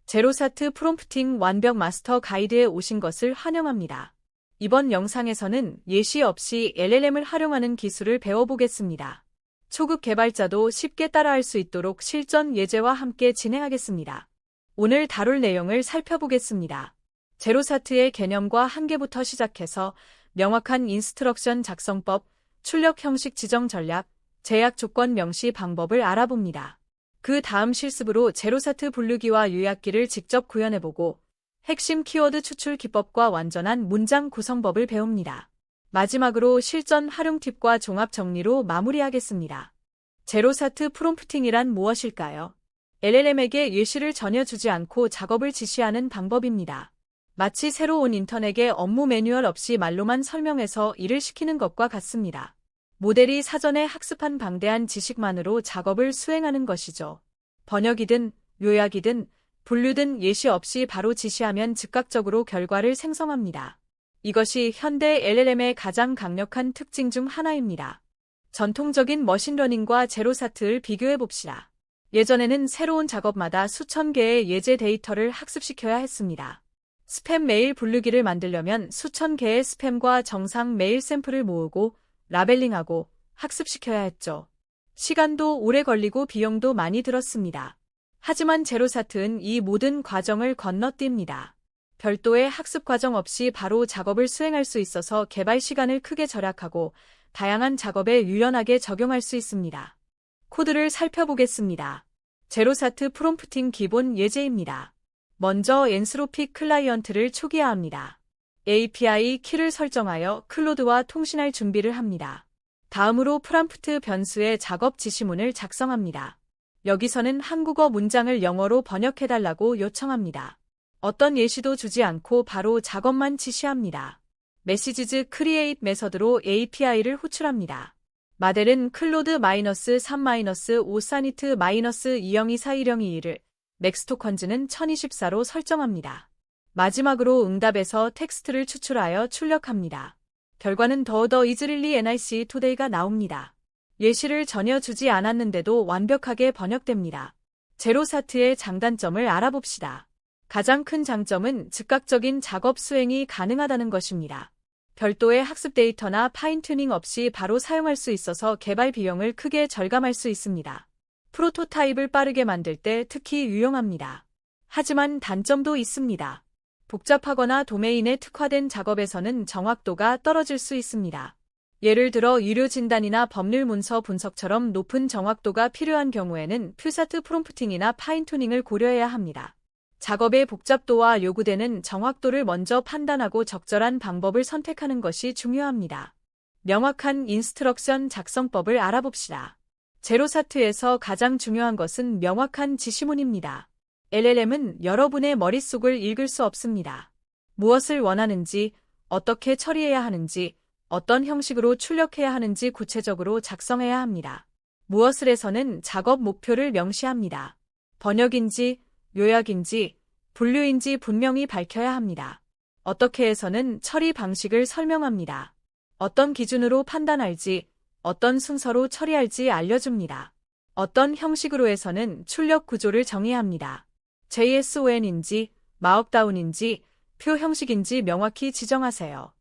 제로사트 프롬프팅 완벽 마스터 가이드에 오신 것을 환영합니다. 이번 영상에서는 예시 없이 LLM을 활용하는 기술을 배워보겠습니다. 초급 개발자도 쉽게 따라할 수 있도록 실전 예제와 함께 진행하겠습니다. 오늘 다룰 내용을 살펴보겠습니다. 제로사트의 개념과 한계부터 시작해서 명확한 인스트럭션 작성법, 출력 형식 지정 전략, 제약 조건 명시 방법을 알아봅니다. 그 다음 실습으로 제로사트 분류기와 요약기를 직접 구현해보고 핵심 키워드 추출 기법과 완전한 문장 구성법을 배웁니다. 마지막으로 실전 활용 팁과 종합 정리로 마무리하겠습니다. 제로사트 프롬프팅이란 무엇일까요? LLM에게 예시를 전혀 주지 않고 작업을 지시하는 방법입니다. 마치 새로 온 인턴에게 업무 매뉴얼 없이 말로만 설명해서 일을 시키는 것과 같습니다. 모델이 사전에 학습한 방대한 지식만으로 작업을 수행하는 것이죠. 번역이든 요약이든 분류든 예시 없이 바로 지시하면 즉각적으로 결과를 생성합니다. 이것이 현대 LLM의 가장 강력한 특징 중 하나입니다. 전통적인 머신러닝과 제로사트를 비교해봅시다. 예전에는 새로운 작업마다 수천 개의 예제 데이터를 학습시켜야 했습니다. 스팸 메일 분류기를 만들려면 수천 개의 스팸과 정상 메일 샘플을 모으고 라벨링하고 학습시켜야 했죠. 시간도 오래 걸리고 비용도 많이 들었습니다. 하지만 제로사트는 이 모든 과정을 건너뜁니다. 별도의 학습 과정 없이 바로 작업을 수행할 수 있어서 개발 시간을 크게 절약하고 다양한 작업에 유연하게 적용할 수 있습니다. 코드를 살펴보겠습니다. 제로사트 프롬프팅 기본 예제입니다. 먼저 엔스로픽 클라이언트를 초기화합니다. API 키를 설정하여 클로드와 통신할 준비를 합니다. 다음으로 프롬프트 변수의 작업 지시문을 작성합니다. 여기서는 한국어 문장을 영어로 번역해달라고 요청합니다. 어떤 예시도 주지 않고 바로 작업만 지시합니다. 메시지즈 크리에이트 메서드로 API를 호출합니다. 마델은 클로드-3-5 사니트-2024121을 맥스토컨즈는 1024로 설정합니다. 마지막으로 응답에서 텍스트를 추출하여 출력합니다. 결과는 더 이즈릴리 NIC 투데이가 나옵니다. 예시를 전혀 주지 않았는데도 완벽하게 번역됩니다. 제로사트의 장단점을 알아봅시다. 가장 큰 장점은 즉각적인 작업 수행이 가능하다는 것입니다. 별도의 학습 데이터나 파인튜닝 없이 바로 사용할 수 있어서 개발 비용을 크게 절감할 수 있습니다. 프로토타입을 빠르게 만들 때 특히 유용합니다. 하지만 단점도 있습니다. 복잡하거나 도메인에 특화된 작업에서는 정확도가 떨어질 수 있습니다. 예를 들어 의료 진단이나 법률 문서 분석처럼 높은 정확도가 필요한 경우에는 퓨사트 프롬프팅이나 파인튜닝을 고려해야 합니다. 작업의 복잡도와 요구되는 정확도를 먼저 판단하고 적절한 방법을 선택하는 것이 중요합니다. 명확한 인스트럭션 작성법을 알아봅시다. 제로사트에서 가장 중요한 것은 명확한 지시문입니다. LLM은 여러분의 머릿속을 읽을 수 없습니다. 무엇을 원하는지, 어떻게 처리해야 하는지, 어떤 형식으로 출력해야 하는지 구체적으로 작성해야 합니다. 무엇을 해서는 작업 목표를 명시합니다. 번역인지, 요약인지, 분류인지 분명히 밝혀야 합니다. 어떻게 해서는 처리 방식을 설명합니다. 어떤 기준으로 판단할지, 어떤 순서로 처리할지 알려줍니다. 어떤 형식으로 해서는 출력 구조를 정의합니다. JSON인지, 마크다운인지, 표 형식인지 명확히 지정하세요.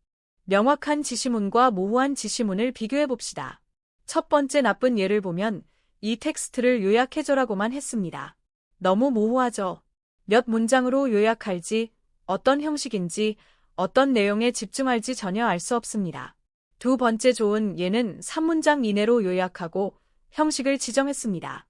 명확한 지시문과 모호한 지시문을 비교해봅시다. 첫 번째 나쁜 예를 보면 이 텍스트를 요약해줘라고만 했습니다. 너무 모호하죠? 몇 문장으로 요약할지, 어떤 형식인지, 어떤 내용에 집중할지 전혀 알 수 없습니다. 두 번째 좋은 예는 3문장 이내로 요약하고 형식을 지정했습니다.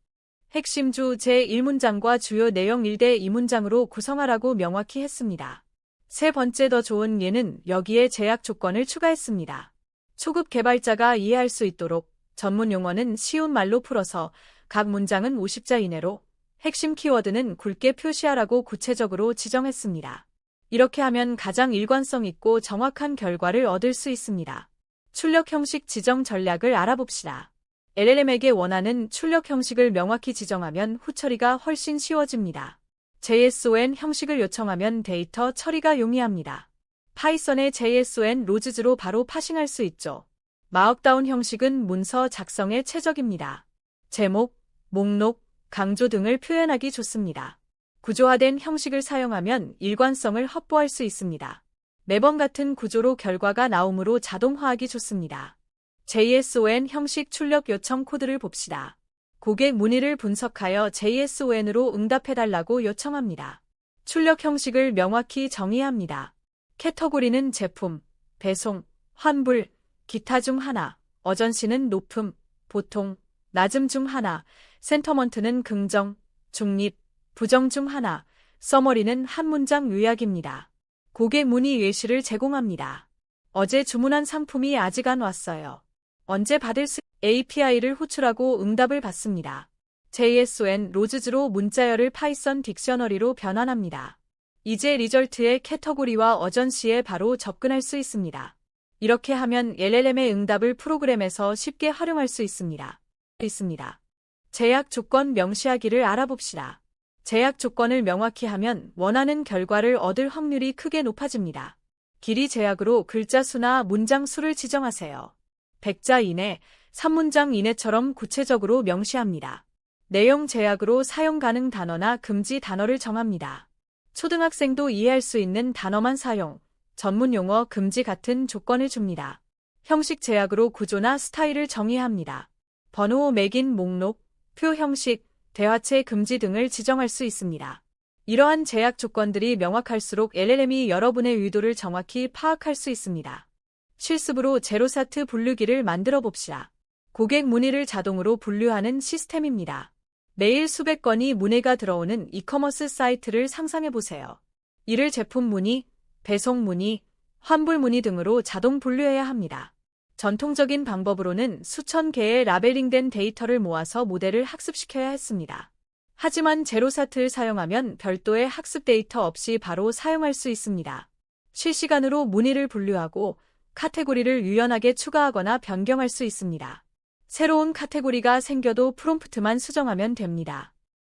핵심 주 제1문장과 주요 내용 1대 2문장으로 구성하라고 명확히 했습니다. 세 번째 더 좋은 예는 여기에 제약 조건을 추가했습니다. 초급 개발자가 이해할 수 있도록 전문 용어는 쉬운 말로 풀어서 각 문장은 50자 이내로 핵심 키워드는 굵게 표시하라고 구체적으로 지정했습니다. 이렇게 하면 가장 일관성 있고 정확한 결과를 얻을 수 있습니다. 출력 형식 지정 전략을 알아봅시다. LLM에게 원하는 출력 형식을 명확히 지정하면 후처리가 훨씬 쉬워집니다. JSON 형식을 요청하면 데이터 처리가 용이합니다. 파이썬의 JSON 로즈즈로 바로 파싱할 수 있죠. 마크다운 형식은 문서 작성에 최적입니다. 제목, 목록, 강조 등을 표현하기 좋습니다. 구조화된 형식을 사용하면 일관성을 확보할 수 있습니다. 매번 같은 구조로 결과가 나오므로 자동화하기 좋습니다. JSON 형식 출력 요청 코드를 봅시다. 고객 문의를 분석하여 JSON으로 응답해달라고 요청합니다. 출력 형식을 명확히 정의합니다. 캐터고리는 제품, 배송, 환불, 기타 중 하나, 어전시는 높음, 보통, 낮음 중 하나, 센터먼트는 긍정, 중립, 부정 중 하나, 서머리는 한 문장 요약입니다. 고객 문의 예시를 제공합니다. 어제 주문한 상품이 아직 안 왔어요. 언제 받을 수 API를 호출하고 응답을 받습니다. JSON 로즈즈로 문자열을 파이썬 딕셔너리로 변환합니다. 이제 리절트의 캐터고리와 어전시에 바로 접근할 수 있습니다. 이렇게 하면 LLM의 응답을 프로그램에서 쉽게 활용할 수 있습니다. 제약 조건 명시하기를 알아봅시다. 제약 조건을 명확히 하면 원하는 결과를 얻을 확률이 크게 높아집니다. 길이 제약으로 글자 수나 문장 수를 지정하세요. 100자 이내, 3문장 이내처럼 구체적으로 명시합니다. 내용 제약으로 사용 가능 단어나 금지 단어를 정합니다. 초등학생도 이해할 수 있는 단어만 사용, 전문 용어 금지 같은 조건을 줍니다. 형식 제약으로 구조나 스타일을 정의합니다. 번호 매긴 목록, 표 형식, 대화체 금지 등을 지정할 수 있습니다. 이러한 제약 조건들이 명확할수록 LLM이 여러분의 의도를 정확히 파악할 수 있습니다. 실습으로 제로사트 분류기를 만들어 봅시다. 고객 문의를 자동으로 분류하는 시스템입니다. 매일 수백 건이 문의가 들어오는 이커머스 사이트를 상상해 보세요. 이를 제품 문의, 배송 문의, 환불 문의 등으로 자동 분류해야 합니다. 전통적인 방법으로는 수천 개의 라벨링된 데이터를 모아서 모델을 학습시켜야 했습니다. 하지만 제로사트를 사용하면 별도의 학습 데이터 없이 바로 사용할 수 있습니다. 실시간으로 문의를 분류하고 카테고리를 유연하게 추가하거나 변경할 수 있습니다. 새로운 카테고리가 생겨도 프롬프트만 수정하면 됩니다.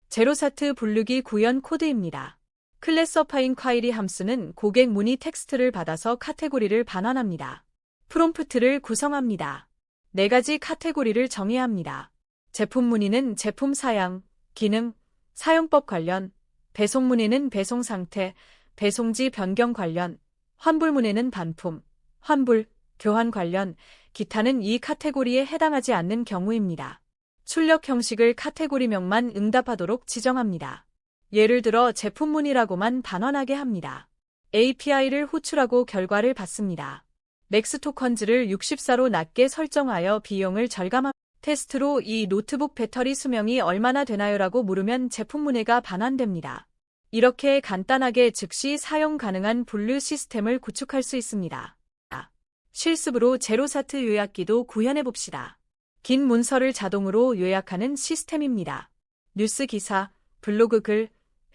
제로사트 분류기 구현 코드입니다. 클래서파잉 콰이리 함수는 고객 문의 텍스트를 받아서 카테고리를 반환합니다. 프롬프트를 구성합니다. 4가지 카테고리를 정의합니다. 제품 문의는 제품 사양, 기능, 사용법 관련, 배송 문의는 배송 상태, 배송지 변경 관련, 환불 문의는 반품, 환불, 교환 관련, 기타는 이 카테고리에 해당하지 않는 경우입니다. 출력 형식을 카테고리명만 응답하도록 지정합니다. 예를 들어 제품 문의라고만 반환하게 합니다. API를 호출하고 결과를 받습니다. 맥스 토컨즈를 64로 낮게 설정하여 비용을 절감합니다. 테스트로 이 노트북 배터리 수명이 얼마나 되나요라고 물으면 제품 문의가 반환됩니다. 이렇게 간단하게 즉시 사용 가능한 분류 시스템을 구축할 수 있습니다. 실습으로 제로사트 요약기도 구현해봅시다. 긴 문서를 자동으로 요약하는 시스템입니다. 뉴스 기사, 블로그 글,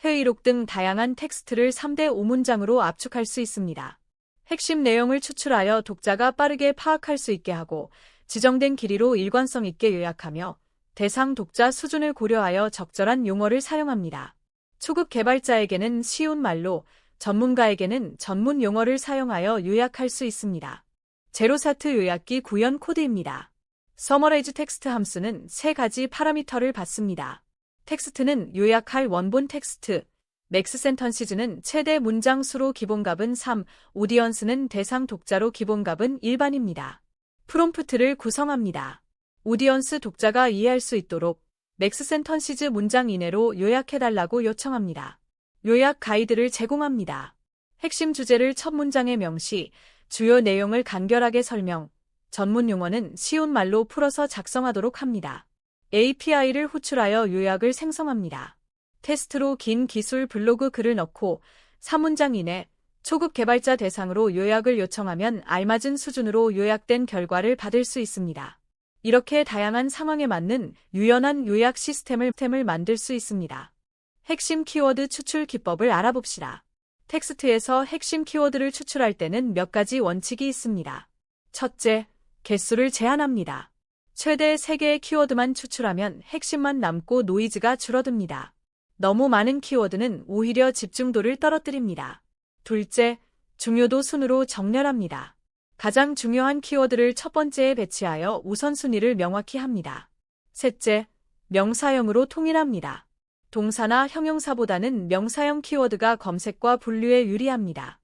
회의록 등 다양한 텍스트를 3대 5문장으로 압축할 수 있습니다. 핵심 내용을 추출하여 독자가 빠르게 파악할 수 있게 하고 지정된 길이로 일관성 있게 요약하며 대상 독자 수준을 고려하여 적절한 용어를 사용합니다. 초급 개발자에게는 쉬운 말로, 전문가에게는 전문 용어를 사용하여 요약할 수 있습니다. 제로사트 요약기 구현 코드입니다. 서머라이즈 텍스트 함수는 3가지 파라미터를 받습니다. 텍스트는 요약할 원본 텍스트, 맥스 센턴시즈는 최대 문장 수로 기본값은 3, 오디언스는 대상 독자로 기본값은 일반입니다. 프롬프트를 구성합니다. 오디언스 독자가 이해할 수 있도록 맥스 센턴시즈 문장 이내로 요약해달라고 요청합니다. 요약 가이드를 제공합니다. 핵심 주제를 첫 문장에 명시, 주요 내용을 간결하게 설명, 전문 용어는 쉬운 말로 풀어서 작성하도록 합니다. API를 호출하여 요약을 생성합니다. 테스트로 긴 기술 블로그 글을 넣고 3문장 이내 초급 개발자 대상으로 요약을 요청하면 알맞은 수준으로 요약된 결과를 받을 수 있습니다. 이렇게 다양한 상황에 맞는 유연한 요약 시스템을 만들 수 있습니다. 핵심 키워드 추출 기법을 알아봅시다. 텍스트에서 핵심 키워드를 추출할 때는 몇 가지 원칙이 있습니다. 첫째, 개수를 제한합니다. 최대 3개의 키워드만 추출하면 핵심만 남고 노이즈가 줄어듭니다. 너무 많은 키워드는 오히려 집중도를 떨어뜨립니다. 둘째, 중요도 순으로 정렬합니다. 가장 중요한 키워드를 첫 번째에 배치하여 우선순위를 명확히 합니다. 셋째, 명사형으로 통일합니다. 동사나 형용사보다는 명사형 키워드가 검색과 분류에 유리합니다.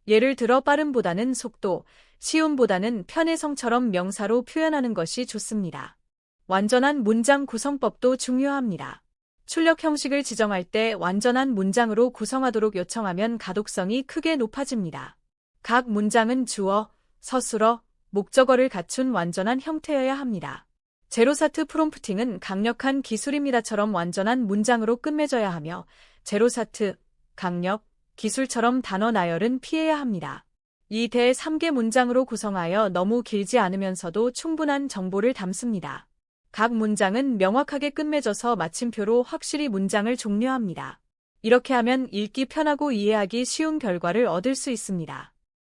예를 들어 빠름보다는 속도, 쉬움보다는 편해성처럼 명사로 표현하는 것이 좋습니다. 완전한 문장 구성법도 중요합니다. 출력 형식을 지정할 때 완전한 문장으로 구성하도록 요청하면 가독성이 크게 높아집니다. 각 문장은 주어, 서술어, 목적어를 갖춘 완전한 형태여야 합니다. 제로사트 프롬프팅은 강력한 기술입니다처럼 완전한 문장으로 끝맺어야 하며 제로사트, 강력, 기술처럼 단어 나열은 피해야 합니다. 2대 3개 문장으로 구성하여 너무 길지 않으면서도 충분한 정보를 담습니다. 각 문장은 명확하게 끝맺어서 마침표로 확실히 문장을 종료합니다. 이렇게 하면 읽기 편하고 이해하기 쉬운 결과를 얻을 수 있습니다.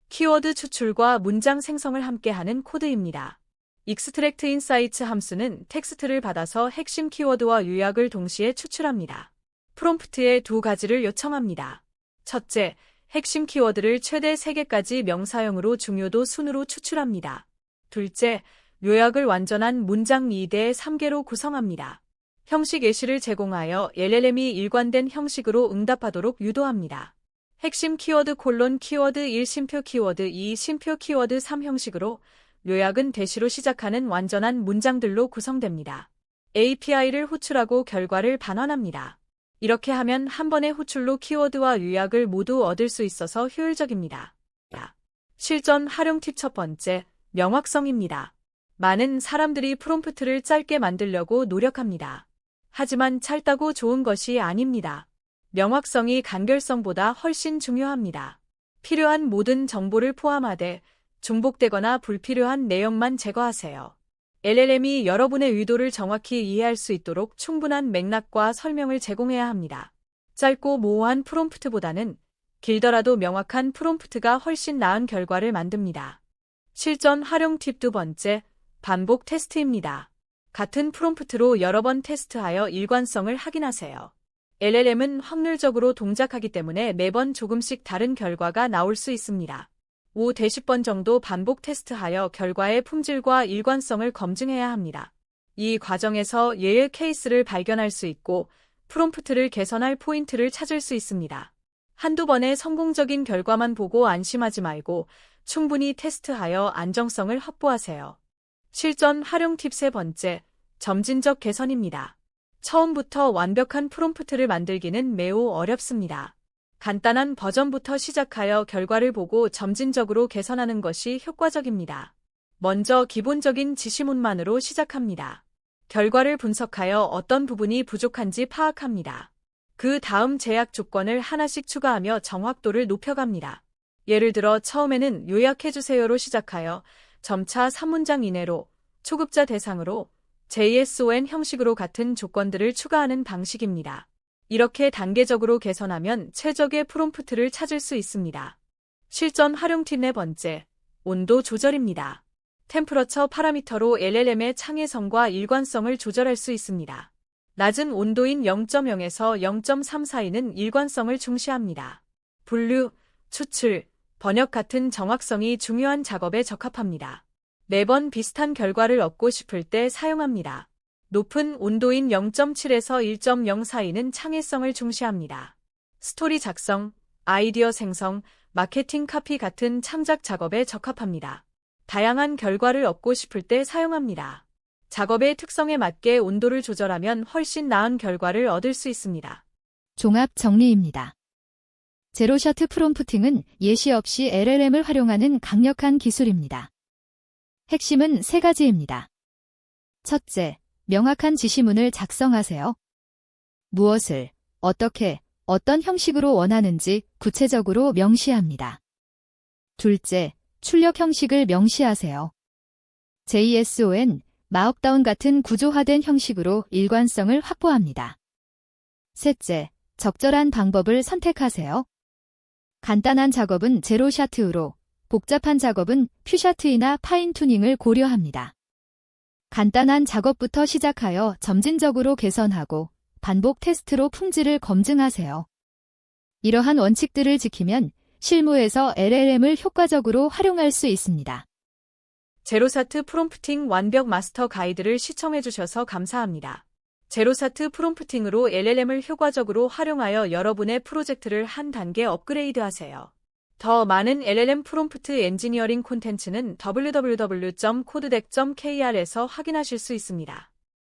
키워드 추출과 문장 생성을 함께하는 코드입니다. 익스트랙트 인사이츠 함수는 텍스트를 받아서 핵심 키워드와 요약을 동시에 추출합니다. 프롬프트에 두 가지를 요청합니다. 첫째, 핵심 키워드를 최대 3개까지 명사형으로 중요도 순으로 추출합니다. 둘째, 요약을 완전한 문장 2대 3개로 구성합니다. 형식 예시를 제공하여 LLM이 일관된 형식으로 응답하도록 유도합니다. 핵심 키워드 키워드 1 쉼표 키워드 2 쉼표 키워드 3 형식으로 요약은 대시로 시작하는 완전한 문장들로 구성됩니다. API를 호출하고 결과를 반환합니다. 이렇게 하면 한 번의 호출로 키워드와 요약을 모두 얻을 수 있어서 효율적입니다. 실전 활용 팁 첫 번째, 명확성입니다. 많은 사람들이 프롬프트를 짧게 만들려고 노력합니다. 하지만 짧다고 좋은 것이 아닙니다. 명확성이 간결성보다 훨씬 중요합니다. 필요한 모든 정보를 포함하되 중복되거나 불필요한 내용만 제거하세요. LLM이 여러분의 의도를 정확히 이해할 수 있도록 충분한 맥락과 설명을 제공해야 합니다. 짧고 모호한 프롬프트보다는 길더라도 명확한 프롬프트가 훨씬 나은 결과를 만듭니다. 실전 활용 팁 두 번째, 반복 테스트입니다. 같은 프롬프트로 여러 번 테스트하여 일관성을 확인하세요. LLM은 확률적으로 동작하기 때문에 매번 조금씩 다른 결과가 나올 수 있습니다. 5-10번 정도 반복 테스트하여 결과의 품질과 일관성을 검증해야 합니다. 이 과정에서 예의 케이스를 발견할 수 있고 프롬프트를 개선할 포인트를 찾을 수 있습니다. 한두 번의 성공적인 결과만 보고 안심하지 말고 충분히 테스트하여 안정성을 확보하세요. 실전 활용 팁 세 번째, 점진적 개선입니다. 처음부터 완벽한 프롬프트를 만들기는 매우 어렵습니다. 간단한 버전부터 시작하여 결과를 보고 점진적으로 개선하는 것이 효과적입니다. 먼저 기본적인 지시문만으로 시작합니다. 결과를 분석하여 어떤 부분이 부족한지 파악합니다. 그 다음 제약 조건을 하나씩 추가하며 정확도를 높여갑니다. 예를 들어 처음에는 요약해주세요로 시작하여 점차 3문장 이내로, 초급자 대상으로, JSON 형식으로 같은 조건들을 추가하는 방식입니다. 이렇게 단계적으로 개선하면 최적의 프롬프트를 찾을 수 있습니다. 실전 활용 팁 네 번째, 온도 조절입니다. 템퍼러처 파라미터로 LLM의 창의성과 일관성을 조절할 수 있습니다. 낮은 온도인 0.0에서 0.3 사이는 일관성을 중시합니다. 분류, 추출, 번역 같은 정확성이 중요한 작업에 적합합니다. 매번 비슷한 결과를 얻고 싶을 때 사용합니다. 높은 온도인 0.7에서 1.0 사이는 창의성을 중시합니다. 스토리 작성, 아이디어 생성, 마케팅 카피 같은 창작 작업에 적합합니다. 다양한 결과를 얻고 싶을 때 사용합니다. 작업의 특성에 맞게 온도를 조절하면 훨씬 나은 결과를 얻을 수 있습니다. 종합 정리입니다. 제로샷 프롬프팅은 예시 없이 LLM을 활용하는 강력한 기술입니다. 핵심은 3가지입니다. 첫째, 명확한 지시문을 작성하세요. 무엇을, 어떻게, 어떤 형식으로 원하는지 구체적으로 명시합니다. 둘째, 출력 형식을 명시하세요. JSON, 마크다운 같은 구조화된 형식으로 일관성을 확보합니다. 셋째, 적절한 방법을 선택하세요. 간단한 작업은 제로샷으로, 복잡한 작업은 퓨샷이나 파인튜닝을 고려합니다. 간단한 작업부터 시작하여 점진적으로 개선하고 반복 테스트로 품질을 검증하세요. 이러한 원칙들을 지키면 실무에서 LLM을 효과적으로 활용할 수 있습니다. 제로사트 프롬프팅 완벽 마스터 가이드를 시청해주셔서 감사합니다. 제로사트 프롬프팅으로 LLM을 효과적으로 활용하여 여러분의 프로젝트를 한 단계 업그레이드하세요. 더 많은 LLM 프롬프트 엔지니어링 콘텐츠는 www.codedeck.kr에서 확인하실 수 있습니다.